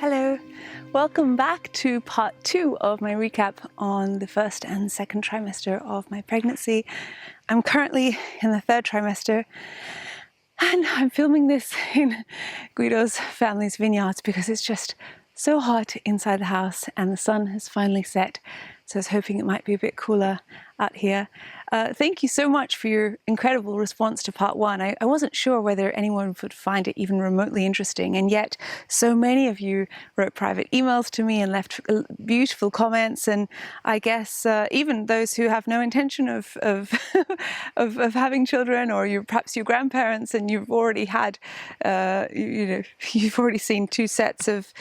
Hello, welcome back to part 2 of my recap on the first and second trimester of my pregnancy. I'm currently in the third trimester and I'm filming this in Guido's family's vineyards because it's just so hot inside the house and the sun has finally set, so I was hoping it might be a bit cooler out here. Thank you so much for your incredible response to part 1. I wasn't sure whether anyone would find it even remotely interesting, and yet so many of you wrote private emails to me and left beautiful comments, and I guess even those who have no intention of of having children, or perhaps your grandparents and you've already had you've already seen 2 sets of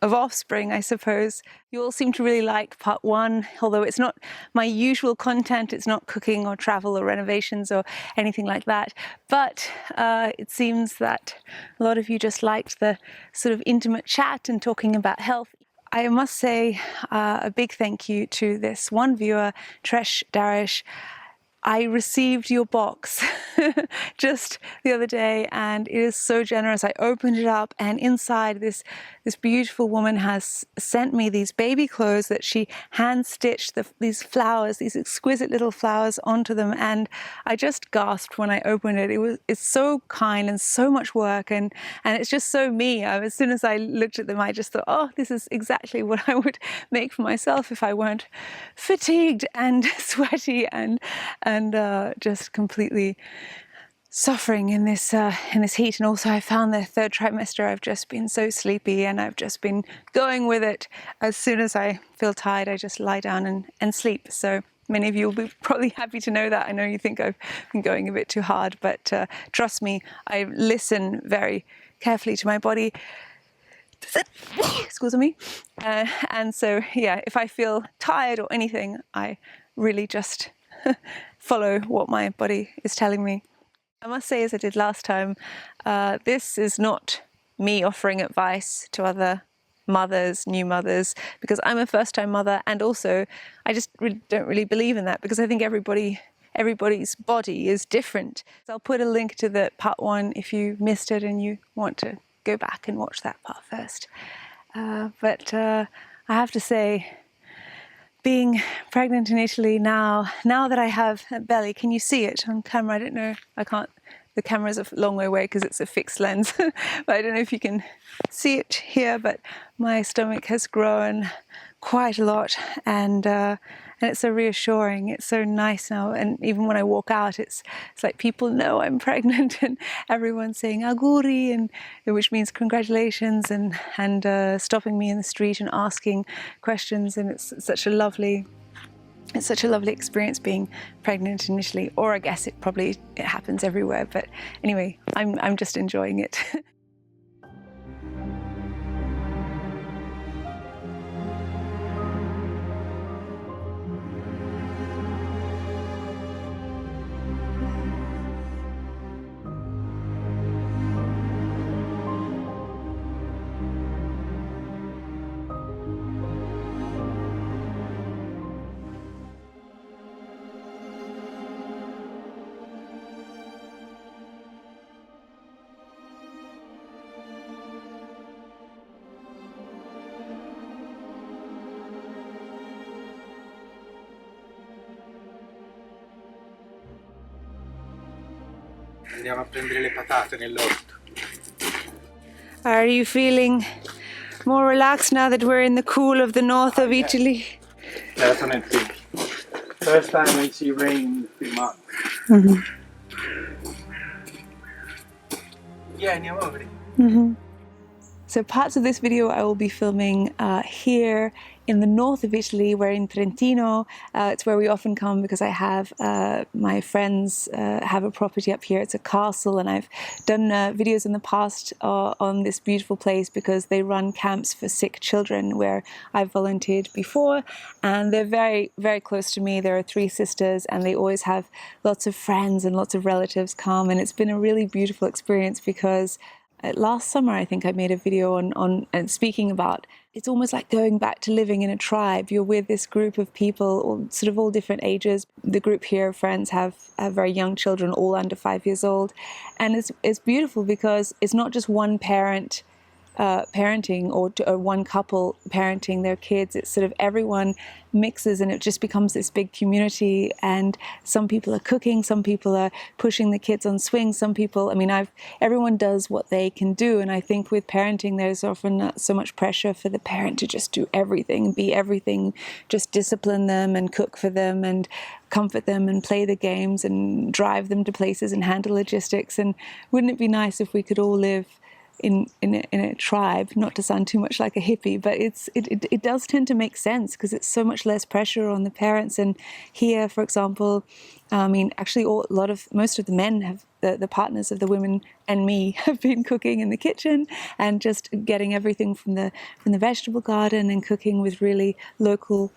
offspring, I suppose. You all seem to really like part 1, although it's not my usual content. It's not cooking or travel or renovations or anything like that. But it seems that a lot of you just liked the sort of intimate chat and talking about health. I must say a big thank you to this one viewer, Tresh Darish. I received your box just the other day and it is so generous. I opened it up and inside this beautiful woman has sent me these baby clothes that she hand-stitched these flowers, these exquisite little flowers onto them, and I just gasped when I opened it. It's so kind and so much work, and it's just so me. As soon as I looked at them I just thought, oh, this is exactly what I would make for myself if I weren't fatigued and sweaty and just completely suffering in this heat. And also I found the third trimester I've just been so sleepy and I've just been going with it. As soon as I feel tired I just lie down and sleep. So many of you will be probably happy to know that. I know you think I've been going a bit too hard, but trust me, I listen very carefully to my body. Excuse me. And so yeah, if I feel tired or anything, I really just follow what my body is telling me. I must say, as I did last time, this is not me offering advice to other mothers, new mothers, because I'm a first-time mother, and also I just don't really believe in that because I think everybody's body is different. So I'll put a link to the part 1 if you missed it and you want to go back and watch that part first. But I have to say, being pregnant in Italy now that I have a belly, can you see it on camera? I don't know, I can't, the camera's a long way away because it's a fixed lens, but I don't know if you can see it here, but my stomach has grown quite a lot, and it's so reassuring. It's so nice now, and even when I walk out, it's like people know I'm pregnant, and everyone's saying auguri, and which means congratulations, and stopping me in the street and asking questions, and it's such a lovely experience being pregnant in Italy. Or I guess it happens everywhere, but anyway, I'm just enjoying it. Andiamo a prendere le patate nell'orto. Are you feeling more relaxed now that we're in the cool of the north of Italy? Definitely. First time I see rain in 3 months. Mm-hmm. Yeah, andiamo a vedere. Mm-hmm. So parts of this video I will be filming here in the north of Italy. We're in Trentino. It's where we often come because I have my friends have a property up here. It's a castle, and I've done videos in the past on this beautiful place because they run camps for sick children where I've volunteered before, and they're very, very close to me. There are 3 sisters and they always have lots of friends and lots of relatives come, and it's been a really beautiful experience because last summer, I think I made a video on speaking about it's almost like going back to living in a tribe. You're with this group of people, sort of all different ages. The group here of friends have very young children, all under 5 years old. And it's beautiful because it's not just one parent parenting, or one couple parenting their kids. It's sort of everyone mixes, and it just becomes this big community. And some people are cooking, some people are pushing the kids on swings, some people, I mean, everyone does what they can do. And I think with parenting, there's often not so much pressure for the parent to just do everything, be everything, just discipline them and cook for them and comfort them and play the games and drive them to places and handle logistics. And wouldn't it be nice if we could all live in a tribe, not to sound too much like a hippie, but it does tend to make sense because it's so much less pressure on the parents. And here, for example, I mean, actually, most of the men have the partners of the women and me have been cooking in the kitchen and just getting everything from the vegetable garden and cooking with really local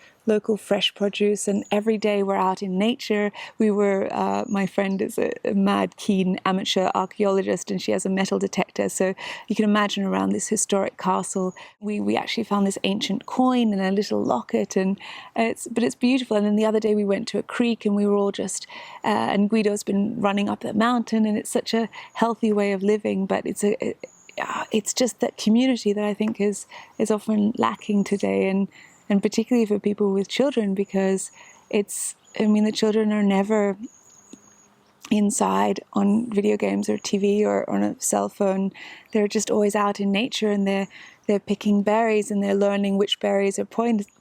fresh produce. And every day we're out in nature. My friend is a mad keen amateur archaeologist, and she has a metal detector. So you can imagine around this historic castle, we actually found this ancient coin in a little locket, and it's beautiful. And then the other day we went to a creek, and we were all just and Guido's been running up the mountain, and it's such a healthy way of living. But it's just that community that I think is often lacking today, and particularly for people with children, because the children are never inside on video games or TV or on a cell phone. They're just always out in nature, and they're picking berries, and they're learning which berries are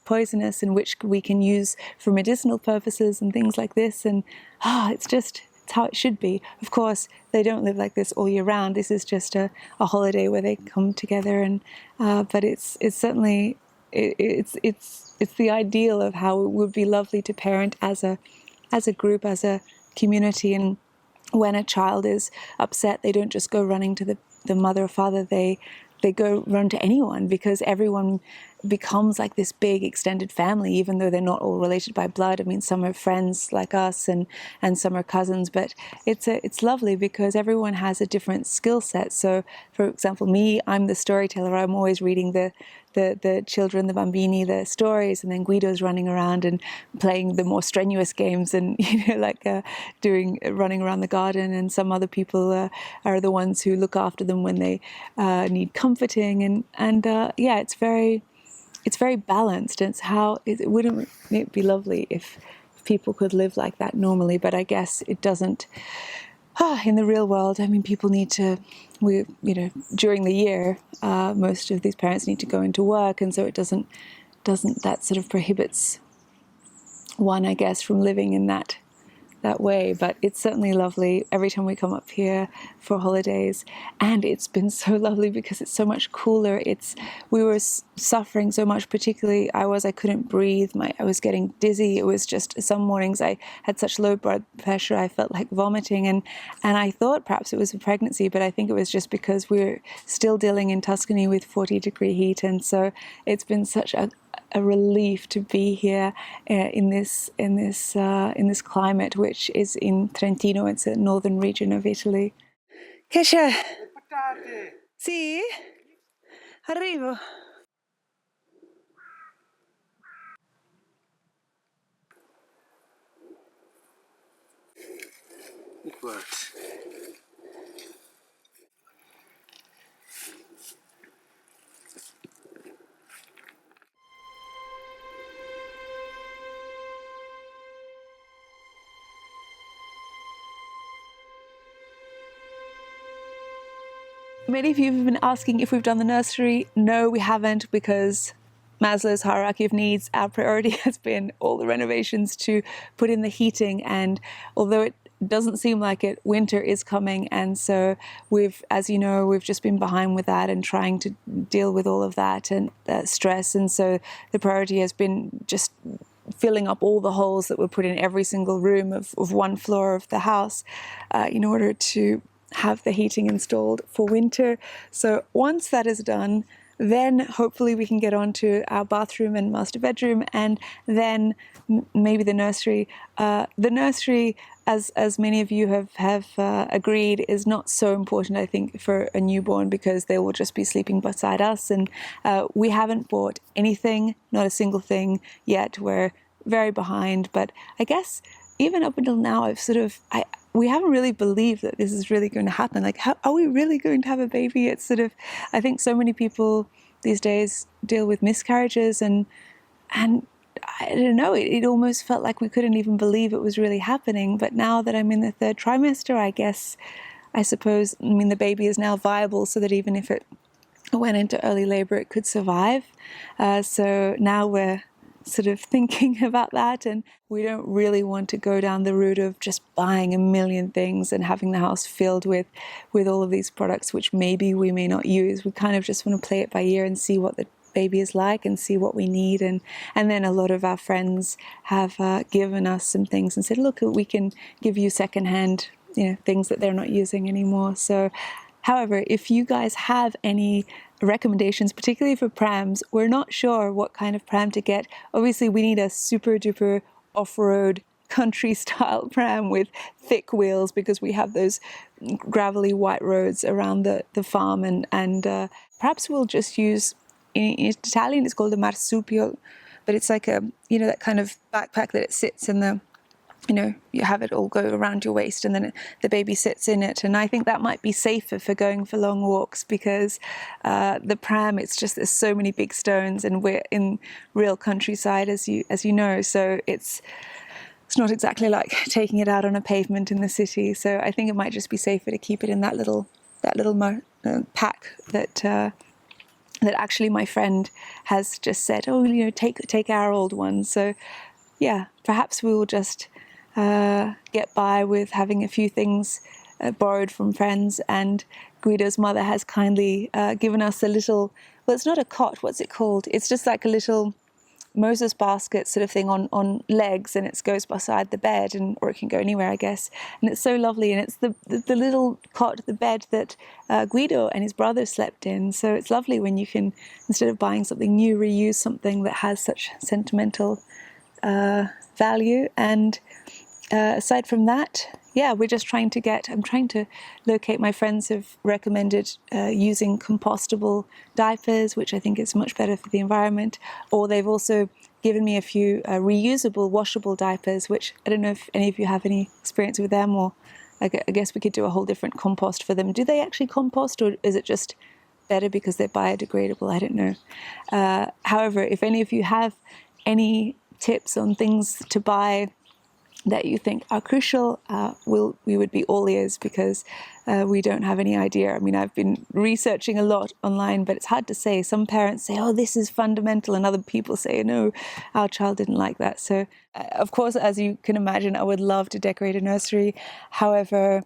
poisonous and which we can use for medicinal purposes and things like this. And it's how it should be. Of course, they don't live like this all year round. This is just a holiday where they come together, and but it's certainly it's the ideal of how it would be lovely to parent as a group, as a community. And when a child is upset, they don't just go running to the mother or father. They go run to anyone, because everyone becomes like this big extended family, even though they're not all related by blood. I mean, some are friends like us, and some are cousins, but it's lovely because everyone has a different skill set. So, for example, me, I'm the storyteller. I'm always reading the children, the bambini, the stories, and then Guido's running around and playing the more strenuous games, and running around the garden. And some other people are the ones who look after them when they need comforting, and it's very balanced. And wouldn't it be lovely if people could live like that normally? But I guess it doesn't. In the real world, I mean, people need to, during the year, most of these parents need to go into work, and so it doesn't that sort of prohibits one, I guess, from living in that way. But it's certainly lovely every time we come up here for holidays, and it's been so lovely because it's so much cooler. We were suffering so much, particularly I couldn't breathe. I was getting dizzy. It was just some mornings I had such low blood pressure I felt like vomiting, and I thought perhaps it was a pregnancy, but I think it was just because we're still dealing in Tuscany with 40-degree heat. And so it's been such a relief to be here in this climate, which is in Trentino. It's a northern region of Italy. Che c'è? Sì? Arrivo. It works. Many of you have been asking if we've done the nursery. No, we haven't, because Maslow's hierarchy of needs, our priority has been all the renovations to put in the heating. And although it doesn't seem like it, winter is coming, and so we've just been behind with that and trying to deal with all of that and stress. And so the priority has been just filling up all the holes that were put in every single room of one floor of the house in order to have the heating installed for winter. So once that is done, then hopefully we can get on to our bathroom and master bedroom, and then maybe the nursery. The nursery, as many of you have agreed, is not so important, I think, for a newborn, because they will just be sleeping beside us. And we haven't bought anything, not a single thing yet. We're very behind, but I guess even up until now, we haven't really believed that this is really going to happen. Like, how are we really going to have a baby? It's sort of, I think so many people these days deal with miscarriages, and I don't know, it almost felt like we couldn't even believe it was really happening. But now that I'm in the 3rd trimester, I suppose, I mean, the baby is now viable, so that even if it went into early labor, it could survive. So now we're sort of thinking about that, and we don't really want to go down the route of just buying a million things and having the house filled with all of these products which maybe we may not use. We kind of just want to play it by ear and see what the baby is like and see what we need. And then a lot of our friends have given us some things and said, look, we can give you secondhand, things that they're not using anymore. So however, if you guys have any recommendations, particularly for prams, we're not sure what kind of pram to get. Obviously, we need a super duper off-road country style pram with thick wheels, because we have those gravelly white roads around the farm, and perhaps we'll just use, in Italian it's called a marsupio, but it's like a, that kind of backpack that it sits in the, you have it all go around your waist, and then the baby sits in it. And I think that might be safer for going for long walks, because the pram, it's just, there's so many big stones, and we're in real countryside, as you know, so it's not exactly like taking it out on a pavement in the city. So I think it might just be safer to keep it in that little pack that actually my friend has just said, oh, take our old one. So yeah, perhaps we will just get by with having a few things borrowed from friends. And Guido's mother has kindly given us a little, well, it's not a cot, what's it called? It's just like a little Moses basket sort of thing on legs, and it goes beside the bed, or it can go anywhere, I guess. And it's so lovely, and it's the little cot, the bed that Guido and his brother slept in. So it's lovely when you can, instead of buying something new, reuse something that has such sentimental value. And aside from that, yeah, we're just I'm trying to locate, my friends have recommended using compostable diapers, which I think is much better for the environment. Or they've also given me a few reusable, washable diapers, which I don't know if any of you have any experience with them, or I guess we could do a whole different compost for them. Do they actually compost, or is it just better because they're biodegradable? I don't know. However, if any of you have any tips on things to buy that you think are crucial, we would be all ears, because we don't have any idea. I mean, I've been researching a lot online, but it's hard to say. Some parents say, oh, this is fundamental, and other people say, no, our child didn't like that. So, of course, as you can imagine, I would love to decorate a nursery. However,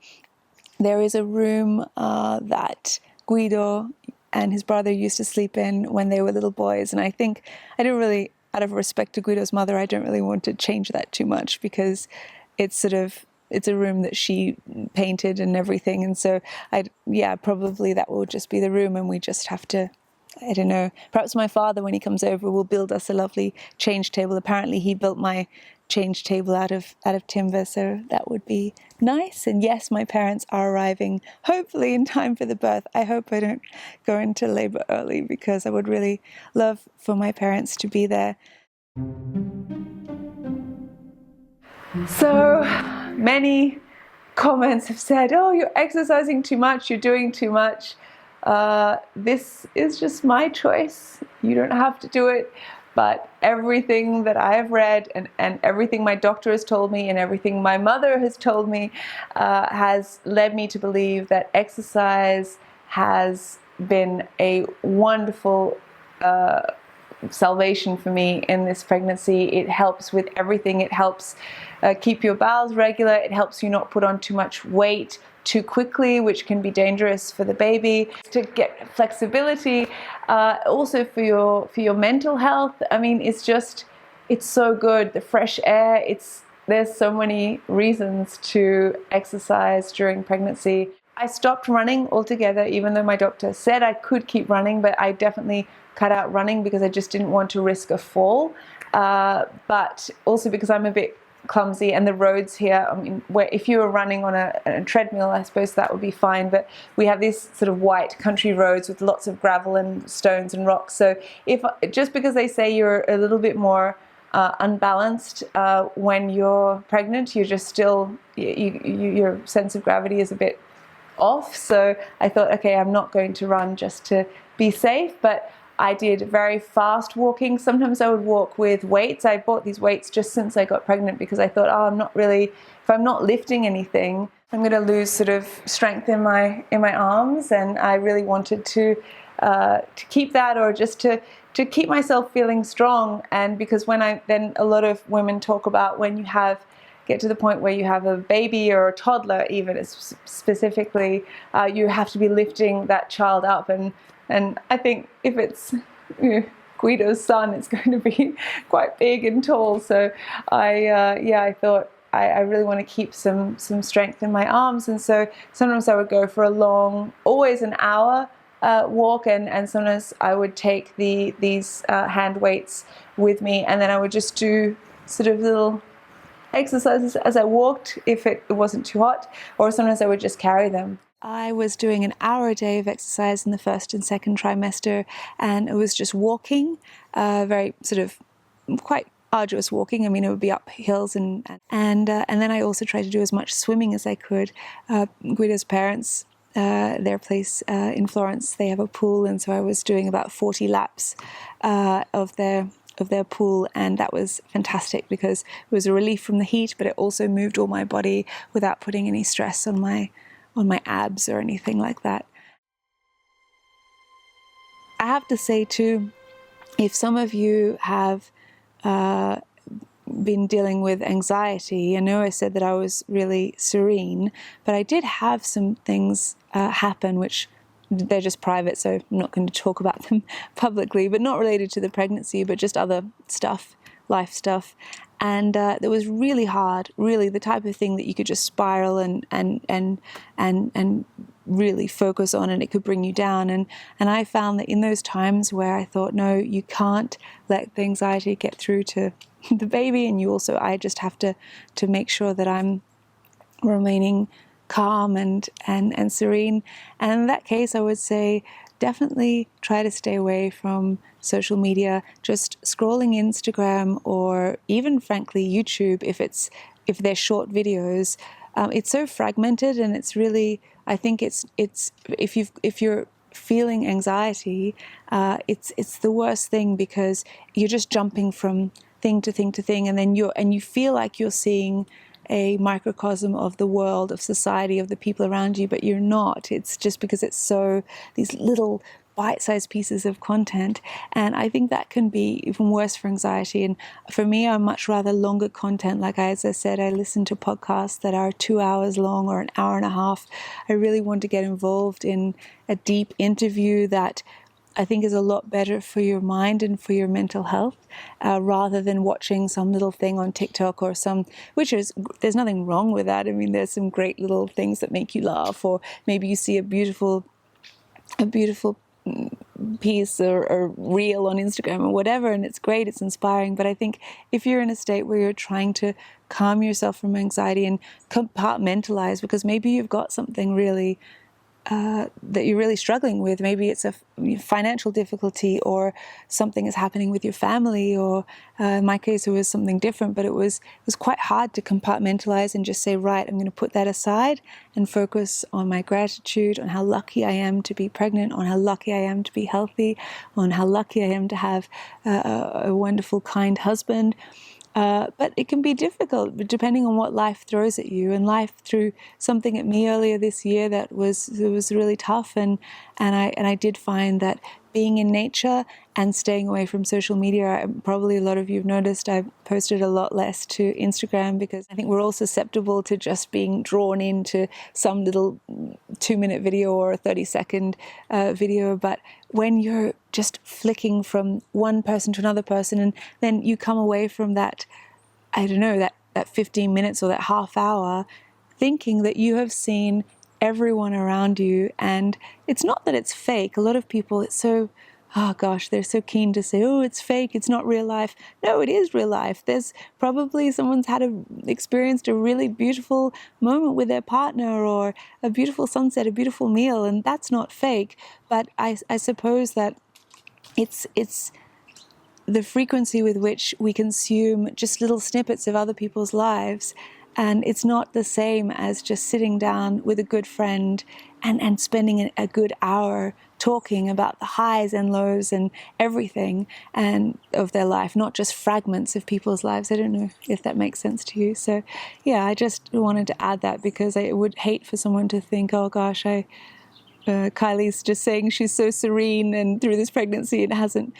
there is a room that Guido and his brother used to sleep in when they were little boys, and I think I don't really, out of respect to Guido's mother, I don't really want to change that too much, because it's a room that she painted and everything. And so probably that will just be the room, and we just have to, I don't know, perhaps my father, when he comes over, will build us a lovely change table. Apparently he built my change table out of timber, so that would be nice. And yes, my parents are arriving, hopefully in time for the birth. I hope I don't go into labor early, because I would really love for my parents to be there. So many comments have said, oh, you're exercising too much, you're doing too much. This is just my choice. You don't have to do it. But everything that I have read, and everything my doctor has told me, and everything my mother has told me, has led me to believe that exercise has been a wonderful salvation for me in this pregnancy. It helps with everything. It helps keep your bowels regular. It helps you not put on too much weight too quickly, which can be dangerous for the baby. To get flexibility, also for your mental health. I mean, it's so good. The fresh air, there's so many reasons to exercise during pregnancy. I stopped running altogether, even though my doctor said I could keep running, but I definitely cut out running because I just didn't want to risk a fall. But also because I'm a bit clumsy, and the roads here, I mean, where if you were running on a treadmill, I suppose that would be fine, but we have these sort of white country roads with lots of gravel and stones and rocks. So just because they say you're a little bit more unbalanced when you're pregnant. You're just still, your sense of gravity is a bit off. So I thought, okay, I'm not going to run just to be safe, but I did very fast walking. Sometimes I would walk with weights. I bought these weights just since I got pregnant because I thought, oh, if I'm not lifting anything, I'm going to lose sort of strength in my arms, and I really wanted to keep that, or just to keep myself feeling strong. And because then a lot of women talk about when you get to the point where you have a baby or a toddler, even specifically, you have to be lifting that child up, and I think if it's Guido's son, it's going to be quite big and tall. So I thought I really want to keep some strength in my arms, and so sometimes I would go for a long, always an hour walk, and sometimes I would take these hand weights with me, and then I would just do sort of little exercises as I walked if it wasn't too hot, or sometimes I would just carry them. I was doing an hour a day of exercise in the first and second trimester, and it was just walking, very sort of quite arduous walking. I mean, it would be up hills, and then I also tried to do as much swimming as I could. Guido's parents, their place in Florence, they have a pool, and so I was doing about 40 laps of their pool, and that was fantastic because it was a relief from the heat, but it also moved all my body without putting any stress on my abs or anything like that. I have to say too, if some of you have been dealing with anxiety, I know I said that I was really serene, but I did have some things happen which they're just private, so I'm not going to talk about them publicly, but not related to the pregnancy, but just other stuff, life stuff. And it was really hard, really the type of thing that you could just spiral and really focus on, and it could bring you down. And I found that in those times where I thought, no, you can't let the anxiety get through to the baby, and I just have to make sure that I'm remaining calm and serene. And in that case, I would say definitely try to stay away from social media, just scrolling Instagram or even frankly YouTube if they're short videos. It's so fragmented, and it's really, I think it's if you're feeling anxiety, it's the worst thing, because you're just jumping from thing to thing to thing, and then you feel like you're seeing a microcosm of the world, of society, of the people around you, but you're not. It's just because it's so, these little bite-sized pieces of content, and I think that can be even worse for anxiety. And for me, I much rather longer content. Like as I said, I listen to podcasts that are 2 hours long or an hour and a half. I really want to get involved in a deep interview that I think is a lot better for your mind and for your mental health, rather than watching some little thing on TikTok or there's nothing wrong with that. I mean, there's some great little things that make you laugh, or maybe you see a beautiful piece or reel on Instagram or whatever, and it's great, it's inspiring. But I think if you're in a state where you're trying to calm yourself from anxiety and compartmentalize, because maybe you've got something really that you're really struggling with. Maybe it's a financial difficulty, or something is happening with your family, or in my case it was something different, but it was quite hard to compartmentalize and just say, right, I'm going to put that aside and focus on my gratitude, on how lucky I am to be pregnant, on how lucky I am to be healthy, on how lucky I am to have a wonderful, kind husband. But it can be difficult depending on what life throws at you. And life threw something at me earlier this year that was really tough. And I did find that being in nature and staying away from social media, probably a lot of you have noticed I posted a lot less to Instagram, because I think we're all susceptible to just being drawn into some little 2-minute video or a 30-second video. But when you're just flicking from one person to another person, and then you come away from that, I don't know, that 15 minutes or that half hour thinking that you have seen everyone around you. And it's not that it's fake. A lot of people, it's so, oh gosh, they're so keen to say, oh, it's fake, it's not real life. No, it is real life. There's probably someone's experienced a really beautiful moment with their partner, or a beautiful sunset, a beautiful meal, and that's not fake. But I suppose that it's the frequency with which we consume just little snippets of other people's lives. And it's not the same as just sitting down with a good friend and spending a good hour talking about the highs and lows and everything and of their life, not just fragments of people's lives. I don't know if that makes sense to you. So yeah, I just wanted to add that because I would hate for someone to think, oh gosh, Kylie's just saying she's so serene and through this pregnancy and hasn't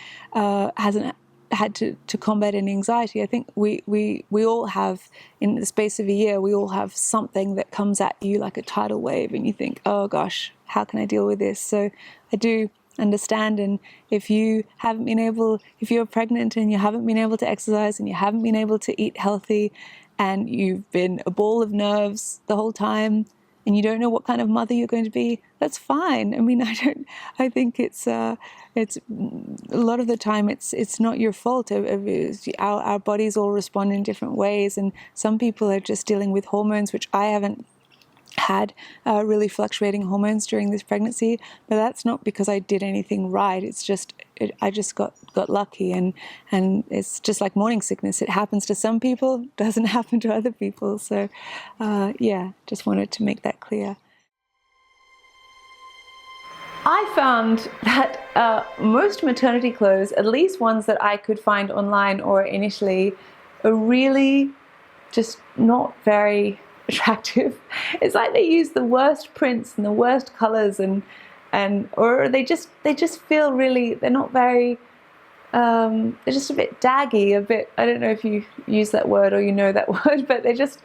had to combat any anxiety. I think we all have, in the space of a year, we all have something that comes at you like a tidal wave and you think, oh gosh, how can I deal with this? So I do understand, and if you're pregnant and you haven't been able to exercise and you haven't been able to eat healthy and you've been a ball of nerves the whole time and you don't know what kind of mother you're going to be, that's fine. I mean, I think it's a lot of the time it's not your fault. Our bodies all respond in different ways, and some people are just dealing with hormones, which I haven't had really fluctuating hormones during this pregnancy, but that's not because I did anything right. It's just I just got lucky, and it's just like morning sickness. It happens to some people, doesn't happen to other people. So yeah, just wanted to make that clear. I found that most maternity clothes, at least ones that I could find online or initially, are really just not very attractive. It's like they use the worst prints and the worst colors, or they just feel really, they're not very, they're just a bit daggy, a bit, I don't know if you use that word or you know that word, but they're just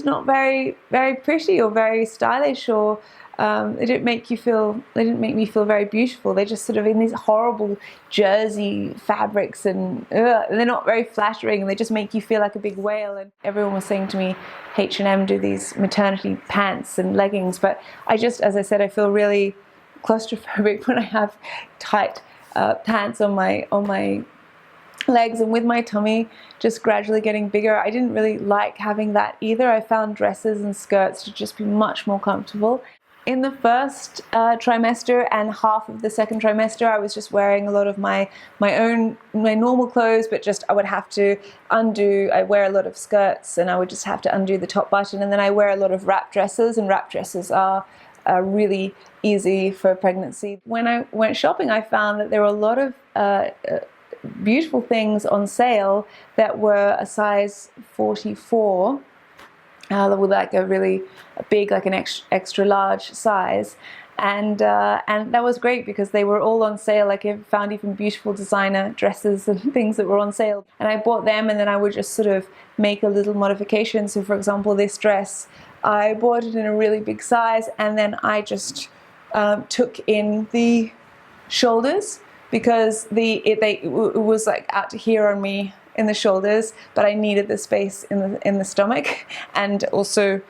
not very, very pretty or very stylish, or they didn't make me feel very beautiful. They're just sort of in these horrible jersey fabrics, and they're not very flattering, and they just make you feel like a big whale. And everyone was saying to me, H&M do these maternity pants and leggings, but as I said, I feel really claustrophobic when I have tight pants on my legs, and with my tummy just gradually getting bigger, I didn't really like having that either. I found dresses and skirts to just be much more comfortable. In the first trimester and half of the second trimester, I was just wearing a lot of my normal clothes, but just I would have to undo. I wear a lot of skirts, and I would just have to undo the top button, and then I wear a lot of wrap dresses, and wrap dresses are really easy for pregnancy. When I went shopping, I found that there were a lot of beautiful things on sale that were a size 44. With like a really big, like an extra large size, and that was great because they were all on sale. Like I found even beautiful designer dresses and things that were on sale, and I bought them, and then I would just sort of make a little modification. So for example, this dress, I bought it in a really big size, and then I just took in the shoulders because it was like out to here on me in the shoulders, but I needed the space in the stomach and also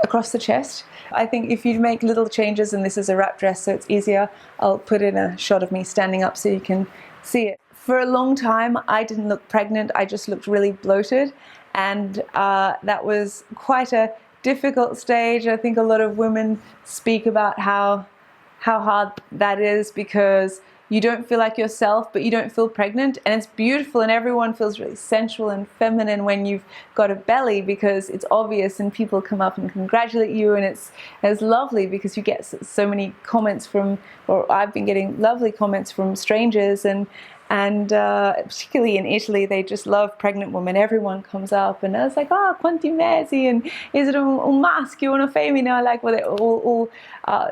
across the chest. I think if you make little changes, and this is a wrap dress so it's easier, I'll put in a shot of me standing up so you can see it. For a long time I didn't look pregnant, I just looked really bloated, and that was quite a difficult stage. I think a lot of women speak about how hard that is because you don't feel like yourself, but you don't feel pregnant, and it's beautiful, and everyone feels really sensual and feminine when you've got a belly because it's obvious, and people come up and congratulate you, and it's lovely because you get so many comments or I've been getting lovely comments from strangers, and particularly in Italy, they just love pregnant women. Everyone comes up and it's like, quanti mesi, and is it un maschio or una femmina? Like, well, they're all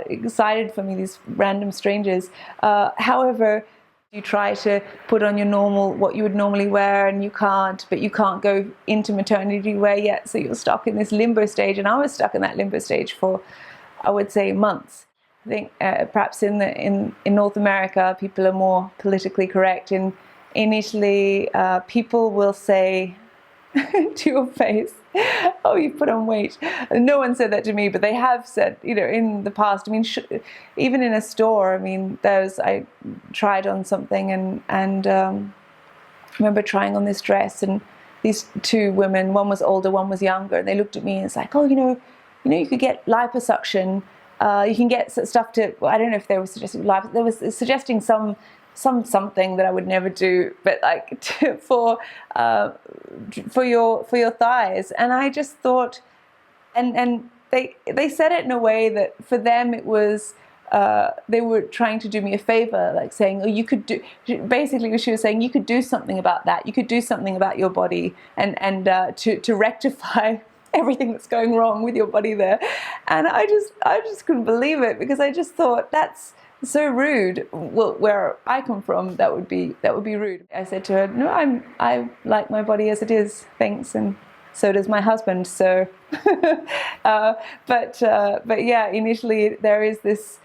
excited for me, these random strangers. However, you try to put on what you would normally wear, and you can't go into maternity wear yet, so you're stuck in this limbo stage, and I was stuck in that limbo stage for, I would say, months. I think perhaps in North America people are more politically correct. In Italy, people will say to your face, "Oh, you've put on weight." No one said that to me, but they have said, in the past. I mean, even in a store. I mean, I tried on something, and I remember trying on this dress, and these two women, one was older, one was younger, and they looked at me and it's like, "Oh, you could get liposuction." You can get stuff to, I don't know if they were suggesting they were suggesting some something that I would never do, but like for your thighs. And I just thought, and they said it in a way that for them it was, they were trying to do me a favor, like saying, oh, you could do, basically she was saying you could do something about that, you could do something about your body, and to rectify everything that's going wrong with your body there. And I just couldn't believe it, because I just thought, that's so rude. Well, where I come from, that would be rude. I said to her, no, I like my body as it is, thanks, and so does my husband. So, but yeah, initially there is this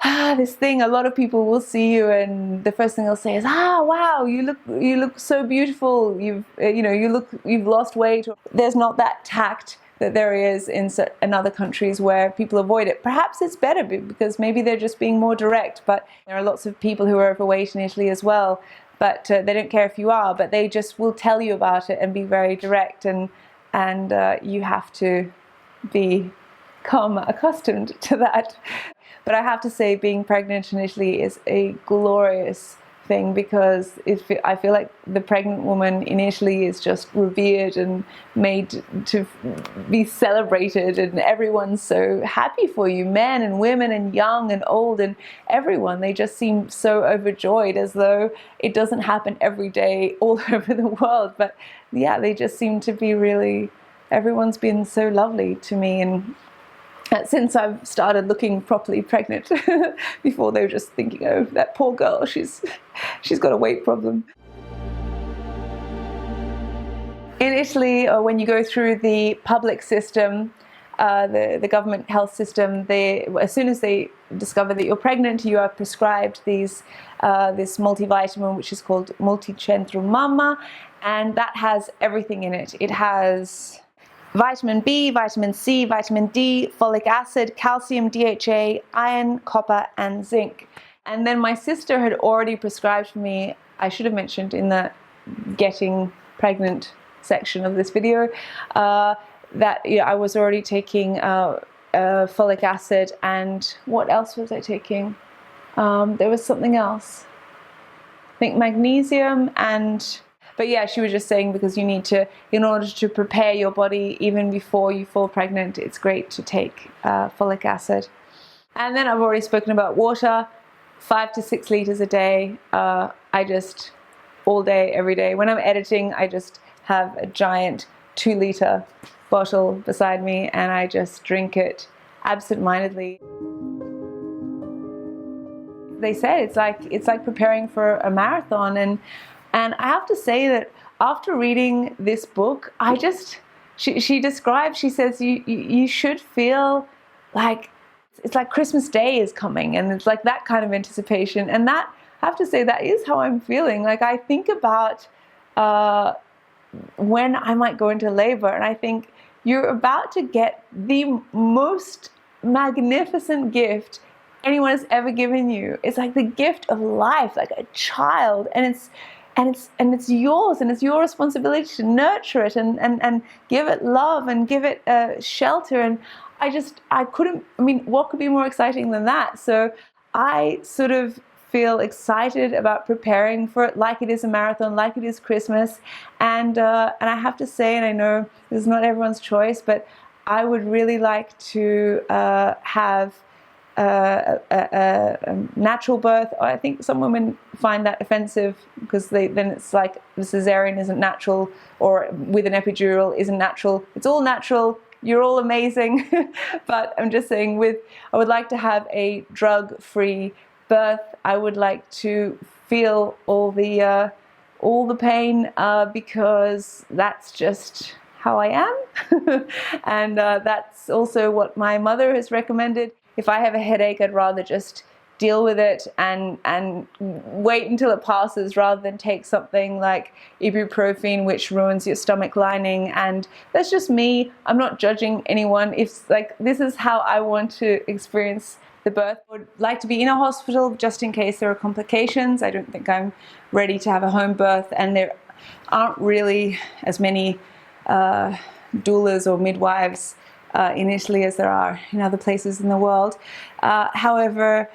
thing. A lot of people will see you, and the first thing they'll say is, wow, you look so beautiful. You've lost weight. There's not that tact that there is in other countries where people avoid it. Perhaps it's better because maybe they're just being more direct. But there are lots of people who are overweight in Italy as well. But they don't care if you are, but they just will tell you about it and be very direct, and you have to become accustomed to that. But I have to say, being pregnant in Italy is a glorious thing, because I feel like the pregnant woman in Italy is just revered and made to be celebrated, and everyone's so happy for you, men and women and young and old and everyone. They just seem so overjoyed, as though it doesn't happen every day all over the world. But yeah, they just seem to be really, everyone's been so lovely to me. And since I've started looking properly pregnant, before they were just thinking, oh, that poor girl, she's got a weight problem. In Italy, or when you go through the public system, the government health system, as soon as they discover that you're pregnant, you are prescribed this multivitamin, which is called Multicentrum Mamma, and that has everything in it. It has vitamin B, vitamin C, vitamin D, folic acid, calcium, DHA, iron, copper, and zinc. And then my sister had already prescribed for me, I should have mentioned in the getting pregnant section of this video, that I was already taking folic acid, and what else was I taking? There was something else. I think magnesium and... But yeah, she was just saying, because you need to, in order to prepare your body even before you fall pregnant, it's great to take folic acid. And then I've already spoken about water, 5 to 6 liters a day. I just, all day, every day. When I'm editing, I just have a giant 2-liter bottle beside me, and I just drink it absent-mindedly. They say it's like preparing for a marathon, and I have to say that after reading this book, she describes, she says you should feel like it's like Christmas Day is coming, and it's like that kind of anticipation. And that, I have to say, that is how I'm feeling. Like, I think about when I might go into labor, and I think you're about to get the most magnificent gift anyone has ever given you. It's like the gift of life, like a child, and it's yours, and it's your responsibility to nurture it and give it love and give it shelter. And what could be more exciting than that? So I sort of feel excited about preparing for it, like it is a marathon, like it is Christmas. And I have to say, and I know this is not everyone's choice, but I would really like to have a natural birth. I think some women find that offensive, because then it's like the cesarean isn't natural, or with an epidural isn't natural. It's all natural. You're all amazing. But I'm just saying, I would like to have a drug-free birth. I would like to feel all the pain, because that's just how I am. And that's also what my mother has recommended. If I have a headache, I'd rather just deal with it and wait until it passes, rather than take something like ibuprofen, which ruins your stomach lining. And that's just me. I'm not judging anyone. If like, this is how I want to experience the birth. I would like to be in a hospital just in case there are complications. I don't think I'm ready to have a home birth, and there aren't really as many doulas or midwives in Italy as there are in other places in the world. However,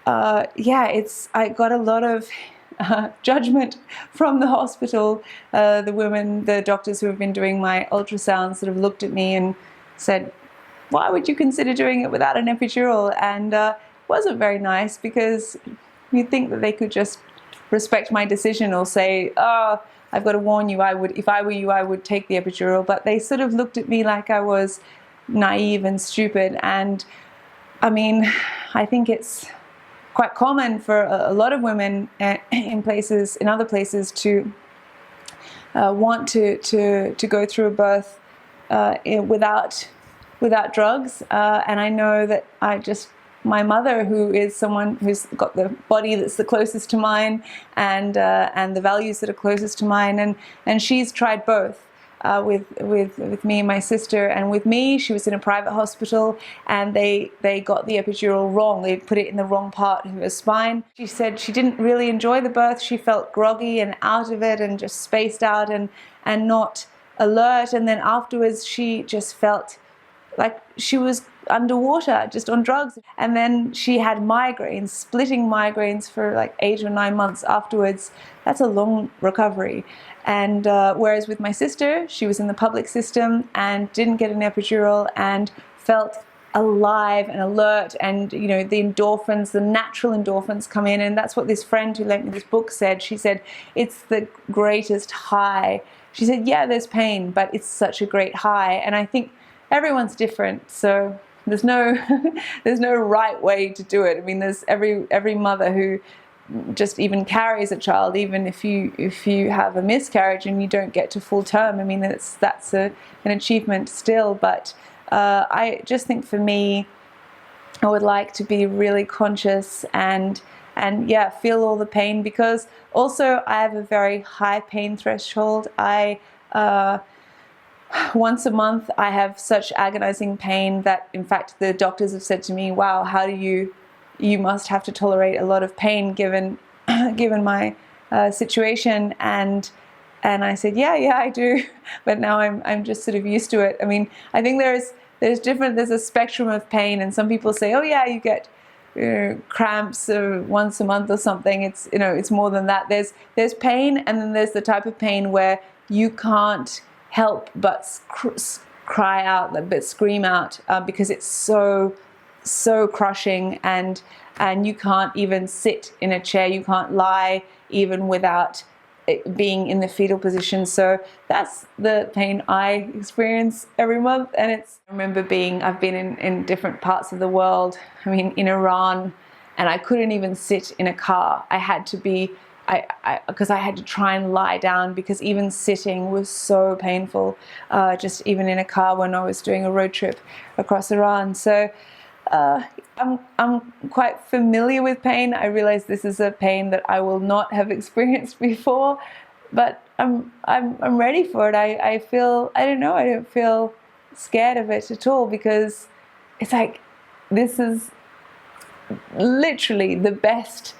yeah, I got a lot of judgment from the hospital. The doctors who have been doing my ultrasounds sort of looked at me and said, why would you consider doing it without an epidural? And it wasn't very nice, because you'd think that they could just respect my decision or say, oh, I've got to warn you, if I were you, I would take the epidural. But they sort of looked at me like I was naive and stupid. And I mean, I think it's quite common for a lot of women in other places to want to go through a birth without drugs. And I know that my mother, who is someone who's got the body that's the closest to mine, and the values that are closest to mine, and she's tried both. With me and my sister. And with me, she was in a private hospital, and they got the epidural wrong. They put it in the wrong part of her spine. She said she didn't really enjoy the birth. She felt groggy and out of it and just spaced out and not alert. And then afterwards, she just felt like she was underwater, just on drugs. And then she had migraines, splitting migraines for like 8 or 9 months afterwards. That's a long recovery. And whereas with my sister, she was in the public system and didn't get an epidural and felt alive and alert, and the endorphins, the natural endorphins come in. And that's what this friend who lent me this book said. She said, it's the greatest high. She said, yeah, there's pain, but it's such a great high. And I think everyone's different, so there's no there's no right way to do it. I mean, there's every mother who just even carries a child, even if you have a miscarriage and you don't get to full term. I mean, that's an achievement still. But I just think for me, I would like to be really conscious and yeah, feel all the pain, because also I have a very high pain threshold. Once a month I have such agonizing pain that, in fact, the doctors have said to me, wow, how do you must have to tolerate a lot of pain given my situation. And I said, yeah, I do. But now I'm just sort of used to it. I mean, I think there's a spectrum of pain, and some people say, oh yeah, you get cramps once a month or something. It's more than that. There's pain, and then there's the type of pain where you can't help but cry out, but scream out, because it's so crushing, and you can't even sit in a chair, you can't lie even without it being in the fetal position. So that's the pain I experience every month. And I remember I've been in different parts of the world. I mean, in Iran, and I couldn't even sit in a car. I had to be, because I had to try and lie down, because even sitting was so painful, just even in a car when I was doing a road trip across Iran. So I'm quite familiar with pain. I realize this is a pain that I will not have experienced before, but I'm ready for it. I don't feel scared of it at all, because it's like, this is literally the best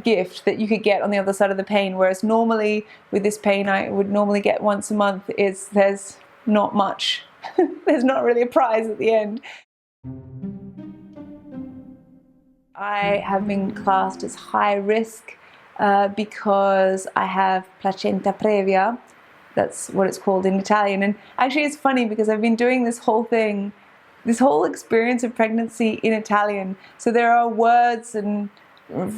gift that you could get on the other side of the pain. Whereas normally with this pain I would normally get once a month, there's not much. There's not really a prize at the end. I have been classed as high risk because I have Placenta Previa. That's what it's called in Italian. And actually it's funny, because I've been doing this whole experience of pregnancy in Italian. So there are words and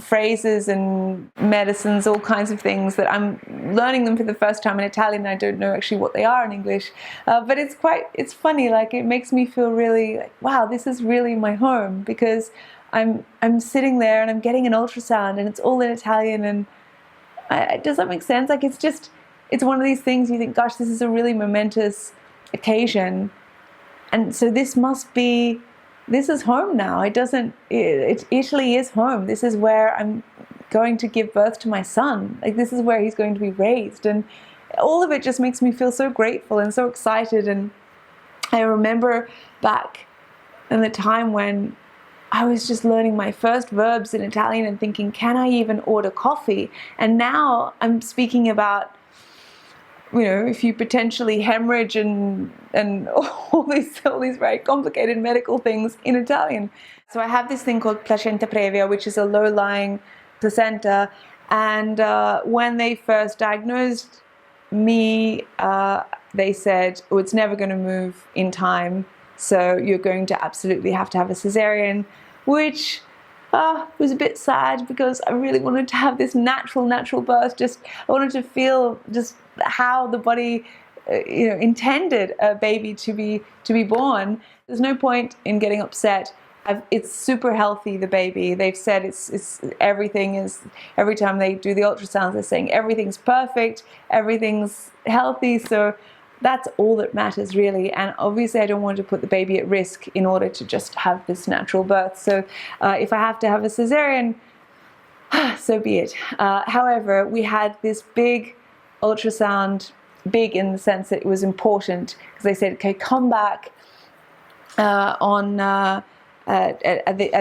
phrases and medicines, all kinds of things that I'm learning them for the first time in Italian. I don't know actually what they are in English, but it's funny. Like, it makes me feel really like, wow, this is really my home, because I'm sitting there and I'm getting an ultrasound and it's all in Italian. And does that make sense? Like, it's one of these things you think, gosh, this is a really momentous occasion, and so this is home now. Italy is home. This is where I'm going to give birth to my son. Like, this is where he's going to be raised. And all of it just makes me feel so grateful and so excited. And I remember back in the time when I was just learning my first verbs in Italian and thinking, can I even order coffee? And now I'm speaking about, if you potentially hemorrhage and all these very complicated medical things in Italian. So I have this thing called Placenta Previa, which is a low-lying placenta, and when they first diagnosed me, they said, oh, it's never going to move in time, so you're going to absolutely have to have a cesarean, which was a bit sad because I really wanted to have this natural birth. I wanted to feel just how the body intended a baby to be born. There's no point in getting upset. It's super healthy, the baby. They've said it's everything is, every time they do the ultrasounds, they're saying everything's perfect, everything's healthy. So that's all that matters, really. And obviously I don't want to put the baby at risk in order to just have this natural birth. So if I have to have a cesarean, so be it. However, we had this big ultrasound, big in the sense that it was important, because they said, okay, come back at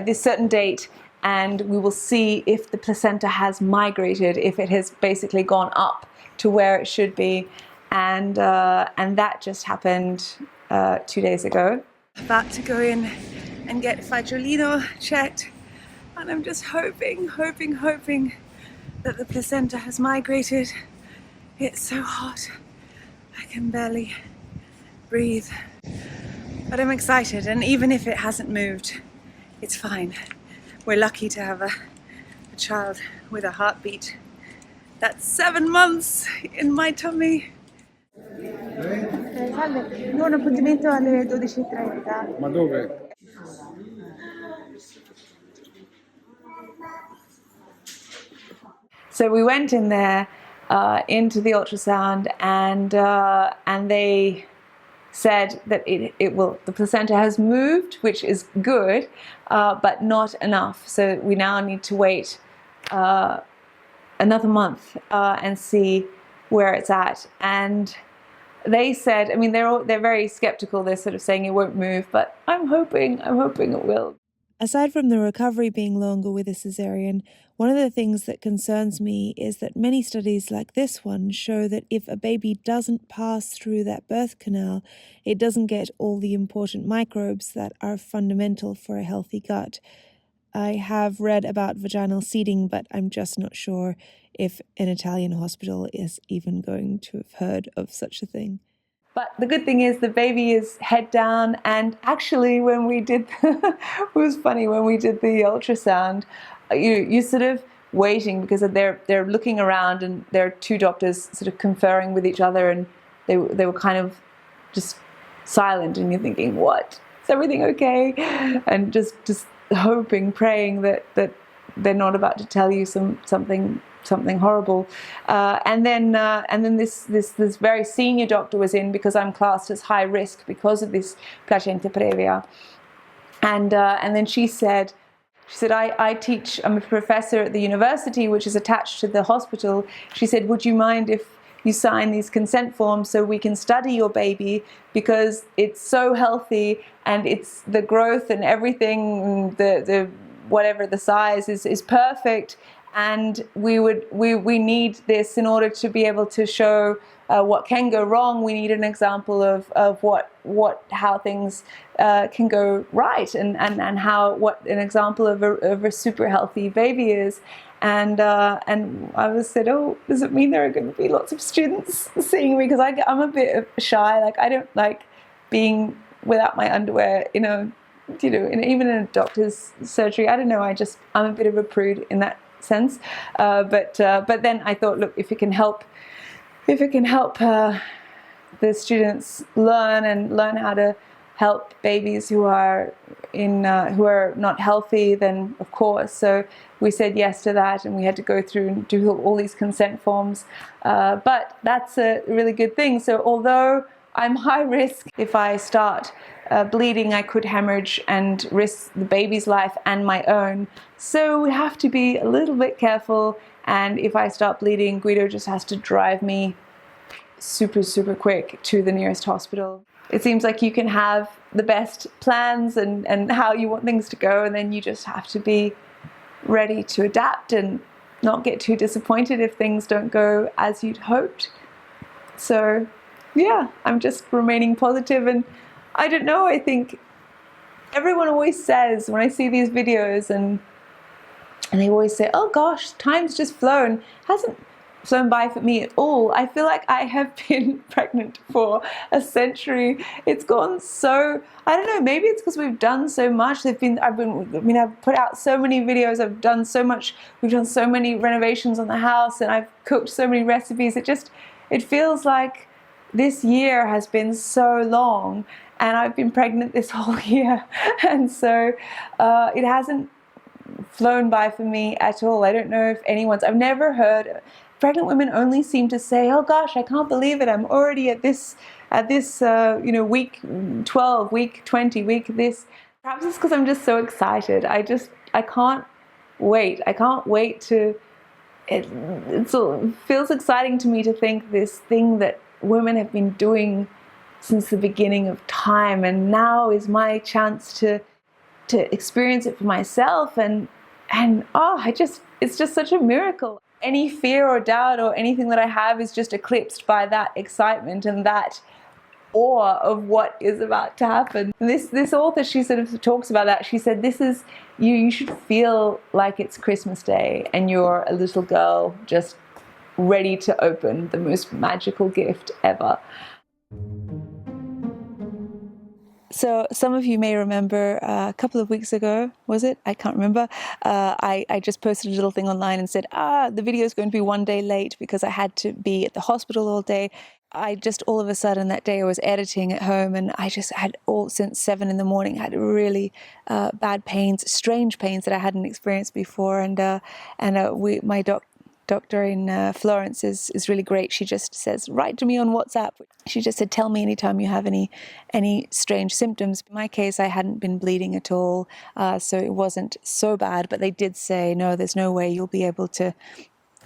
this certain date, and we will see if the placenta has migrated, if it has basically gone up to where it should be, and that just happened 2 days ago. About to go in and get Fagiolino checked, and I'm just hoping that the placenta has migrated. It's so hot, I can barely breathe. But I'm excited, and even if it hasn't moved, it's fine. We're lucky to have a child with a heartbeat. That's 7 months in my tummy. Salve, io ho un appuntamento alle 12:30. Ma dove? So we went in there into the ultrasound, and they said that the placenta has moved, which is good, but not enough. So we now need to wait another month and see where it's at. And they said, I mean, they're very skeptical. They're sort of saying it won't move, but I'm hoping it will. Aside from the recovery being longer with a cesarean, one of the things that concerns me is that many studies like this one show that if a baby doesn't pass through that birth canal, it doesn't get all the important microbes that are fundamental for a healthy gut. I have read about vaginal seeding, but I'm just not sure if an Italian hospital is even going to have heard of such a thing. But the good thing is the baby is head down, and actually when we did, it was funny, when we did the ultrasound, you sort of waiting, because they're looking around, and there are two doctors sort of conferring with each other, and they were kind of just silent, and you're thinking, what? Is everything okay? And just hoping, praying that they're not about to tell you something horrible. And then this very senior doctor was in, because I'm classed as high risk because of this Placenta Previa. And then she said, I'm a professor at the university, which is attached to the hospital. She said, would you mind if you sign these consent forms so we can study your baby, because it's so healthy, and it's the growth and everything, the whatever the size is perfect. And we need this in order to be able to show what can go wrong. We need an example of how things can go right, and what an example of a super healthy baby is. And I was said, oh, does it mean there are going to be lots of students seeing me? Because I'm a bit shy. Like, I don't like being without my underwear, even in a doctor's surgery. I don't know. I'm a bit of a prude in that sense. But then I thought, look, if it can help the students learn how to help babies who are not healthy, then of course. So we said yes to that, and we had to go through and do all these consent forms. But that's a really good thing. So although I'm high risk, if I start bleeding, I could hemorrhage and risk the baby's life and my own. So we have to be a little bit careful. And if I start bleeding, Guido just has to drive me super quick to the nearest hospital. It seems like you can have the best plans and how you want things to go, and then you just have to be ready to adapt and not get too disappointed if things don't go as you'd hoped. So yeah, I'm just remaining positive, and I don't know, I think Everyone always says, when I see these videos, and they always say, oh gosh, time's just flown. Hasn't flown by for me at all. I feel like I have been pregnant for a century. It's gone so, I don't know, maybe it's because we've done so much. I've put out so many videos, I've done so much, we've done so many renovations on the house, and I've cooked so many recipes. It feels like this year has been so long, and I've been pregnant this whole year. And so it hasn't flown by for me at all. I don't know if I've never heard, pregnant women only seem to say, oh gosh, I can't believe it, I'm already at this week 12, week 20, week this. Perhaps it's because I'm just so excited. I can't wait. It feels exciting to me to think this thing that women have been doing since the beginning of time, and now is my chance to experience it for myself, and it's just such a miracle. Any fear or doubt or anything that I have is just eclipsed by that excitement and that awe of what is about to happen. And this author, she sort of talks about that. She said, this is, you should feel like it's Christmas Day and you're a little girl just ready to open the most magical gift ever. So some of you may remember a couple of weeks ago, was it? I can't remember. I just posted a little thing online and said, the video is going to be one day late because I had to be at the hospital all day. I just all of a sudden that day I was editing at home, and I just had since 7 in the morning, had really bad pains, strange pains that I hadn't experienced before. My doctor in Florence is really great. She just says, write to me on WhatsApp. She just said, tell me anytime you have any strange symptoms. In my case, I hadn't been bleeding at all, so it wasn't so bad. But they did say, no, there's no way you'll be able to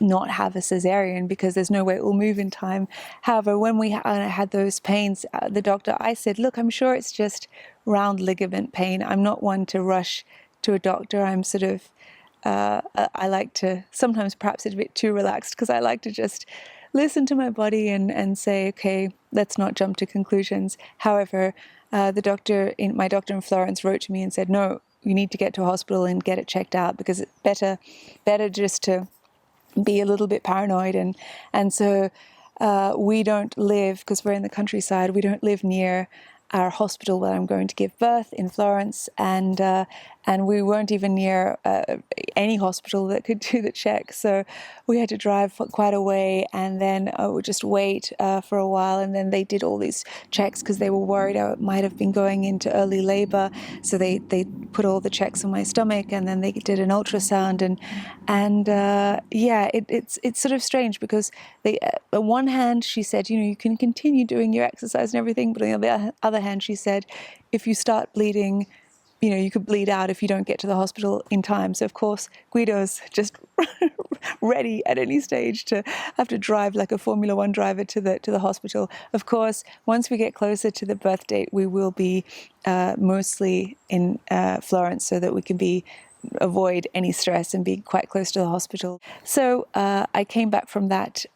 not have a cesarean because there's no way it will move in time. However, when I had those pains, the doctor, I said, look, I'm sure it's just round ligament pain. I'm not one to rush to a doctor. I'm sort of I like to, sometimes perhaps it's a bit too relaxed, because I like to just listen to my body and say, okay, let's not jump to conclusions. However, my doctor in Florence wrote to me and said, no, you need to get to a hospital and get it checked out, because it's better just to be a little bit paranoid. And so we don't live, because we're in the countryside, we don't live near our hospital where I'm going to give birth in Florence, and we weren't even near any hospital that could do the check. So we had to drive quite a way, and then we just wait for a while, and then they did all these checks because they were worried I might have been going into early labor. So they put all the checks on my stomach, and then they did an ultrasound, it's sort of strange because on one hand she said, you can continue doing your exercise and everything, but on the other hand she said, if you start bleeding, you could bleed out if you don't get to the hospital in time. So of course Guido's just ready at any stage to have to drive like a Formula One driver to the hospital. Of course, once we get closer to the birth date, we will be mostly in Florence, so that we can avoid any stress and be quite close to the hospital. So I came back from that,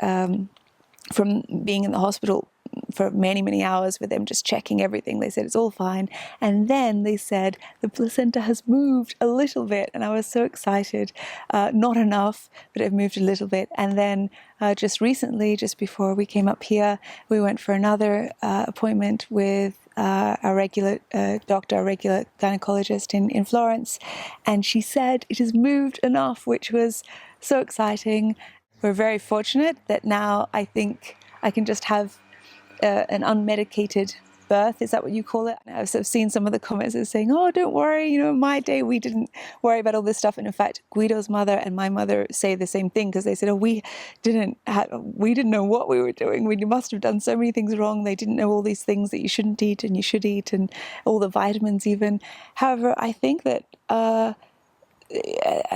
from being in the hospital for many, many hours with them just checking everything. They said it's all fine. And then they said the placenta has moved a little bit. And I was so excited. Not enough, but it moved a little bit. And then just recently, just before we came up here, we went for another appointment with our regular doctor, our regular gynecologist in Florence. And she said it has moved enough, which was so exciting. We're very fortunate that now I think I can just have an unmedicated birth. Is that what you call it? I've sort of seen some of the comments as saying, oh, don't worry, in my day we didn't worry about all this stuff. And in fact, Guido's mother and my mother say the same thing, because they said, oh, we didn't know what we were doing. We must have done so many things wrong. They didn't know all these things that you shouldn't eat and you should eat, and all the vitamins even. However, I think that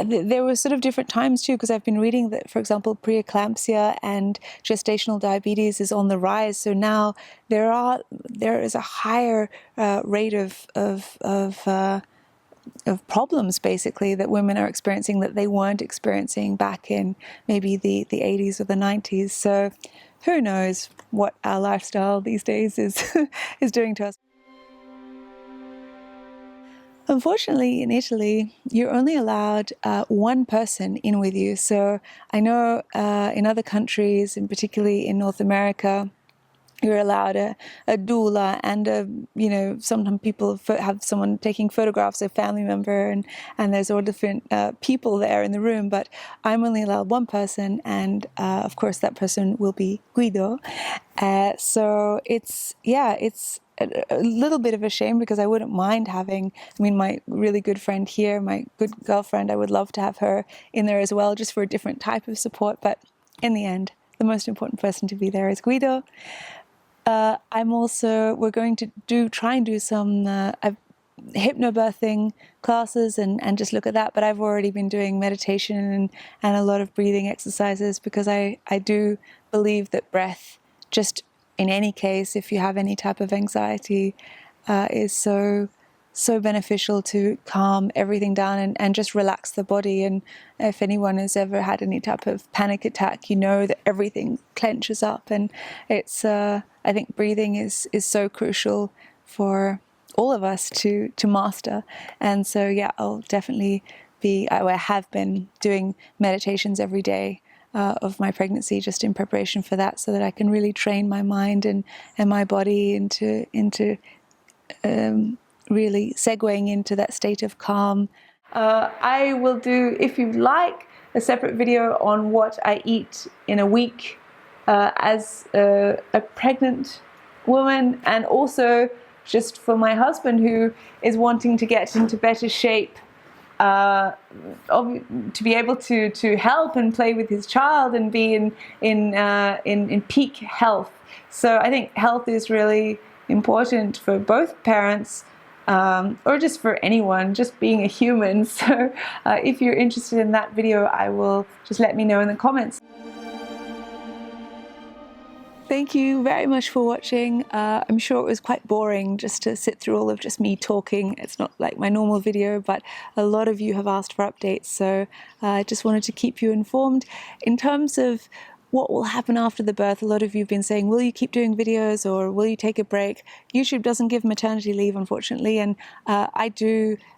there were sort of different times too, because I've been reading that, for example, preeclampsia and gestational diabetes is on the rise. So now there is a higher rate of problems basically that women are experiencing that they weren't experiencing back in maybe the 80s or the 90s. So who knows what our lifestyle these days is is doing to us. Unfortunately, in Italy, you're only allowed one person in with you. So I know in other countries, and particularly in North America, you're allowed a doula and sometimes people have someone taking photographs, a family member, and there's all different people there in the room. But I'm only allowed one person, and of course that person will be Guido. So it's a little bit of a shame because I wouldn't mind having, my really good friend here, my good girlfriend, I would love to have her in there as well, just for a different type of support. But in the end, the most important person to be there is Guido. We're going to try and do some hypnobirthing classes and just look at that. But I've already been doing meditation and a lot of breathing exercises because I do believe that breath, just in any case, if you have any type of anxiety, is so beneficial to calm everything down and just relax the body. And if anyone has ever had any type of panic attack, you know that everything clenches up, and it's I think breathing is so crucial for all of us to master. And so I'll definitely I have been doing meditations every day of my pregnancy, just in preparation for that, so that I can really train my mind and my body into really segueing into that state of calm. I will do, if you like, a separate video on what I eat in a week as a pregnant woman, and also just for my husband who is wanting to get into better shape, to be able to help and play with his child and be in peak health. So I think health is really important for both parents, or just for anyone, just being a human. So if you're interested in that video, I will just let me know in the comments. Thank you very much for watching. I'm sure it was quite boring just to sit through all of just me talking. It's not like my normal video, but a lot of you have asked for updates, so I just wanted to keep you informed. In terms of what will happen after the birth, a lot of you have been saying, will you keep doing videos or will you take a break? YouTube doesn't give maternity leave, unfortunately, and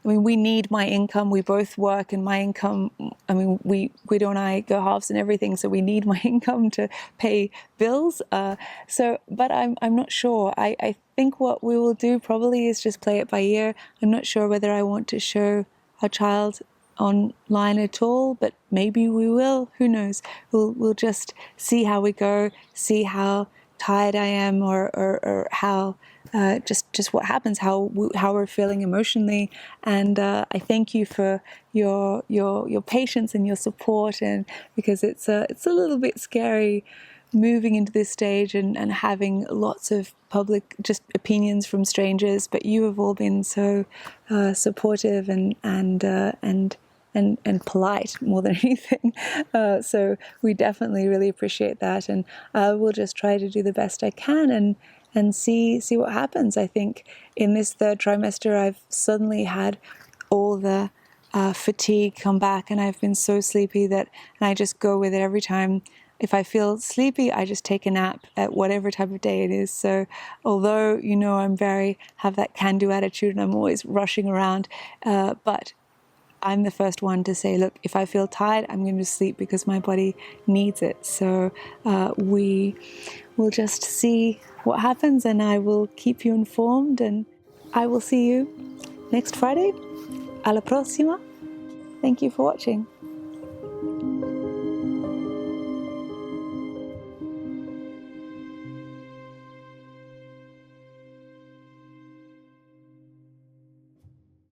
we need my income. We both work, and my income, Guido and I go halves and everything, so we need my income to pay bills. But I'm not sure. I think what we will do probably is just play it by ear. I'm not sure whether I want to show our child online at all, but maybe we will. Who knows? We'll just see how we go, see how tired I am, or how just what happens, how we're feeling emotionally. And I thank you for your patience and your support, and because it's a little bit scary moving into this stage and having lots of public just opinions from strangers, but you have all been so supportive and polite more than anything. So we definitely really appreciate that, and I will just try to do the best I can and see what happens. I think in this third trimester I've suddenly had all the fatigue come back, and I've been so sleepy and I just go with it every time. If I feel sleepy, I just take a nap at whatever type of day it is. So although, have that can-do attitude and I'm always rushing around, but I'm the first one to say, look, if I feel tired, I'm going to sleep because my body needs it. So we will just see what happens, and I will keep you informed, and I will see you next Friday. Alla prossima. Thank you for watching.